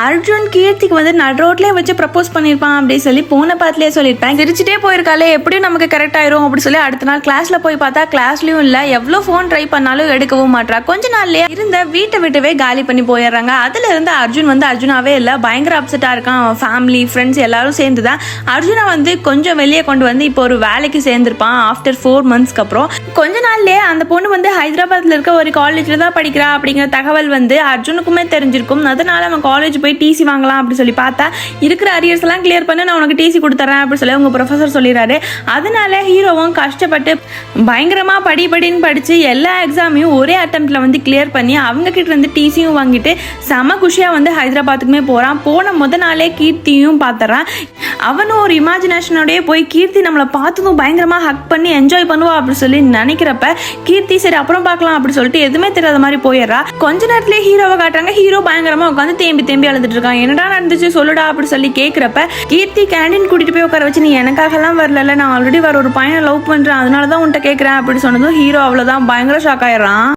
அர்ஜுன் கீர்த்திக்கு வந்து நடு ரோட்லேயே வச்சு ப்ரப்போஸ் பண்ணியிருப்பான் அப்படின்னு சொல்லி போன பாத்துலேயே சொல்லியிருப்பேன். சிரிச்சுட்டே போயிருக்காளே எப்படியும் நமக்கு கரெக்ட் ஆயிரும் அப்படின்னு சொல்லி அடுத்த நாள் கிளாஸ்ல போய் பார்த்தா கிளாஸ்லயும் இல்லை, எவ்வளோ ஃபோன் ட்ரை பண்ணாலும் எடுக்கவும் மாட்டா. கொஞ்ச நாள்லயே இருந்த வீட்டை விட்டுவே காலி பண்ணி போயிடுறாங்க. அதுல இருந்து அர்ஜுன் வந்து அர்ஜுனாவே இல்லை, பயங்கர அப்செட்டா இருக்கான். அவன் ஃபேமிலி ஃப்ரெண்ட்ஸ் எல்லாரும் சேர்ந்து தான் அர்ஜுனா வந்து கொஞ்சம் வெளியே கொண்டு வந்து இப்போ ஒரு வேலைக்கு சேர்ந்திருப்பான். ஆஃப்டர் 4 monthsக்கு அப்புறம் கொஞ்ச நாள்லயே அந்த பொண்ணு வந்து ஹைதராபாத்ல இருக்க ஒரு காலேஜ்ல தான் படிக்கிறா அப்படிங்கிற தகவல் வந்து அர்ஜுனுக்குமே தெரிஞ்சிருக்கும். அதனால அவன் காலேஜ் போய் டிசி வாங்கலாம் அப்படின்னு சொல்லி பார்த்தா இருக்கிற அரியர்ஸ் எல்லாம் கிளியர் பண்ணி நான் உனக்கு டிசி கொடுத்துறேன் அப்படின்னு சொல்லி உங்க ப்ரொஃபசர் சொல்லிடுறாரு. அதனால ஹீரோவும் கஷ்டப்பட்டு பயங்கரமா படின்னு படிச்சு எல்லா எக்ஸாமையும் ஒரே அட்டெம்ப்ட்ல வந்து கிளியர் பண்ணி அவங்க கிட்ட இருந்து டிசியும் வாங்கிட்டு செம குஷியா வந்து ஹைதராபாத்துக்குமே போறான். போன நாளே கீர்த்தியும் பார்த்துறான். அவனும் ஒரு இமேஜினேஷனோடய போய் கீர்த்தி நம்மளை பார்த்ததும் பயங்கரமா ஹக் பண்ணி என்ஜாய் பண்ணுவா அப்படின்னு சொல்லி நினைக்கிறப்ப கீர்த்தி சரி அப்புறம் பார்க்கலாம் அப்படின்னு சொல்லிட்டு எதுவுமே தெரியாத மாதிரி போயிடுறா. கொஞ்ச நேரத்திலேயே ஹீரோவை காட்டுறாங்க. ஹீரோ பயங்கரமா உட்காந்து தேம்பி அழுதுட்டு இருக்கான். என்னடா நடந்துச்சு சொல்லுடா அப்படின்னு சொல்லி கேட்கிறப்ப கீர்த்தி கேண்டீன் கூட்டிட்டு போய் உட்கார வச்சு நீ எனக்காக எல்லாம் வரல, நான் ஆல்ரெடி வர ஒரு பையனை லவ் பண்றேன், அதனாலதான் உன்கிட்ட கேட்கிறேன் அப்படின்னு சொன்னதும் ஹீரோ அவ்வளவுதான் பயங்கர ஷாக் ஆயிடுறான்.